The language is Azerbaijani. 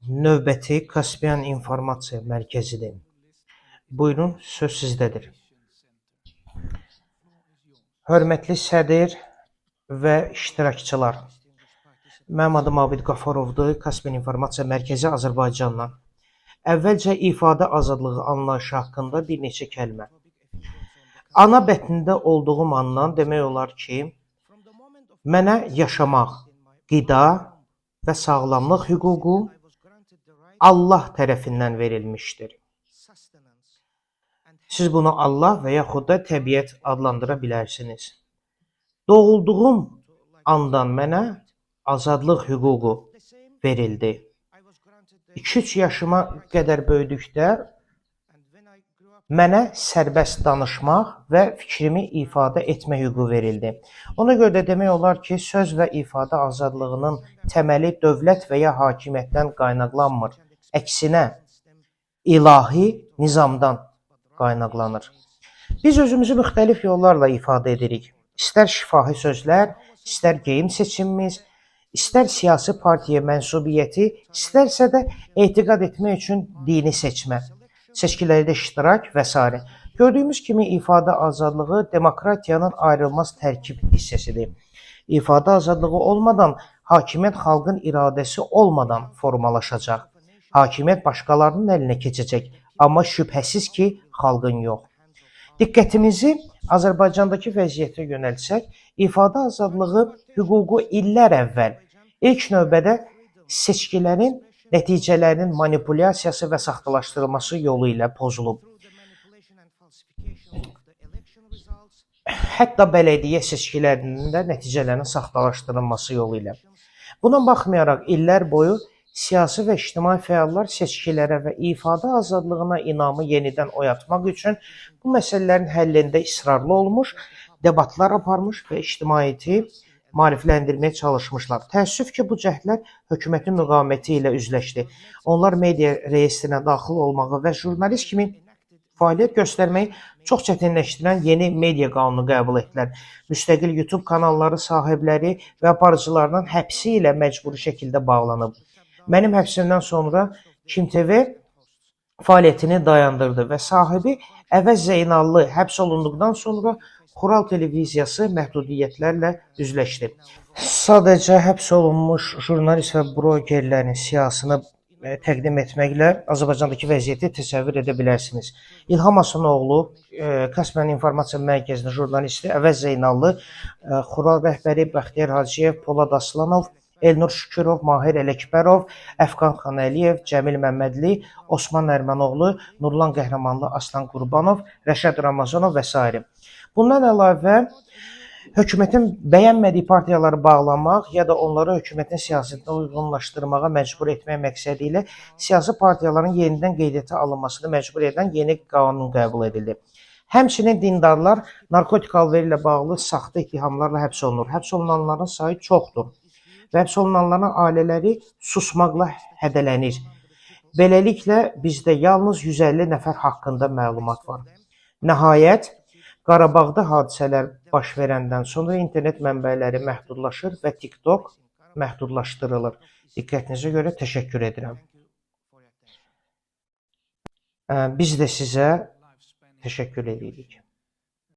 Növbəti Kaspian İnformasiya Mərkəzidir. Buyurun, söz sizdədir. Hörmətli sədr və iştirakçılar, mənim adım Abid Qafarovdur, Kaspian İnformasiya Mərkəzi Azərbaycandan. Əvvəlcə ifadə azadlığı anlayışı haqqında bir neçə kəlmə. Ana bətnində olduğum andan demək olar ki, mənə yaşamaq, qida və sağlamlıq hüququ Allah tərəfindən verilmişdir. Siz bunu Allah və yaxud da təbiət adlandıra bilərsiniz. Doğulduğum andan mənə azadlıq hüququ verildi. 2-3 yaşıma qədər böyüdükdə mənə sərbəst danışmaq və fikrimi ifadə etmə hüququ verildi. Ona görə də demək olar ki, söz və ifadə azadlığının təməli dövlət və ya hakimiyyətdən qaynaqlanmır. Əksinə, ilahi nizamdan qaynaqlanır. Biz özümüzü müxtəlif yollarla ifadə edirik. İstər şifahi sözlər, istər geyim seçimimiz, istər siyasi partiya mənsubiyyəti, istərsə də etiqad etmək üçün dini seçmə, seçkilərdə iştirak və s. Gördüyümüz kimi ifadə azadlığı demokratiyanın ayrılmaz tərkib hissəsidir. İfadə azadlığı olmadan, hakimiyyət xalqın iradəsi olmadan formalaşacaq. Hakimiyyət başqalarının əlinə keçəcək, amma şübhəsiz ki, xalqın yox. Diqqətimizi Azərbaycandakı vəziyyətə yönəltsək, ifadə azadlığı hüququ illər əvvəl ilk növbədə seçkilərin nəticələrinin manipulyasiyası və saxtalaşdırılması yolu ilə pozulub. Hətta bələdiyyə seçkilərinin də nəticələrinin saxtalaşdırılması yolu ilə. Buna baxmayaraq illər boyu siyasi və ictimai fəallar seçkilərə və ifadə azadlığına inamı yenidən oyatmaq üçün bu məsələlərin həllində israrlı olmuş, debatlar aparmış və ictimaiyyəti maarifləndirməyə çalışmışlar. Təəssüf ki, bu cəhdlər hökumətin müqaviməti ilə üzləşdi. Onlar media reyestrinə daxil olmağı və jurnalist kimi fəaliyyət göstərməyi çox çətinləşdirən yeni media qanunu qəbul etdilər. Müstəqil YouTube kanalları sahibləri və aparıcılarının həbsi ilə məcburi şəkildə bağlanıb. Mənim həbsimdən sonra Kim TV fəaliyyətini dayandırdı və sahibi Əvəz Zeynallı həbs olunduqdan sonra Xural televiziyası məhdudiyyətlərlə üzləşdi. Sadəcə həbs olunmuş jurnalist və blogerlərin siyasını təqdim etməklə Azərbaycandakı vəziyyəti təsəvvür edə bilərsiniz. İlham Hasanoğlu, Kaspian İnformasiya Mərkəzinin jurnalisti Əvəz Zeynallı, Xural rəhbəri Bəxtiyar Hacıyev, Polad Aslanov, Elnur Şükürov, Mahir Ələkbərov, Əfqan Xanəliyev, Cəmil Məmmədli, Osman Ərmənoğlu, Nurlan Qəhrəmanlı, Aslan Qurbanov, Rəşad Ramazanov və s. Bundan əlavə, hökumətin bəyənmədiyi partiyaları bağlamaq ya da onları hökumətin siyasətinə uyğunlaşdırmağa məcbur etmək məqsədi ilə siyasi partiyaların yenidən qeydiyyata alınmasını məcbur edən yeni qanun qəbul edildi. Həmçinin dindarlar narkotik alveri ilə bağlı saxta ittihamlarla həbs olunur. Həbs olunanların sayı çoxdur və həbs olunanların ailələri susmaqla hədələnir. Beləliklə, bizdə yalnız 150 nəfər haqqında məlumat var. Nəhayət, Qarabağda hadisələr baş verəndən sonra internet mənbələri məhdudlaşır və TikTok məhdudlaşdırılır. Diqqətinizə görə təşəkkür edirəm. Biz də sizə təşəkkür edirik.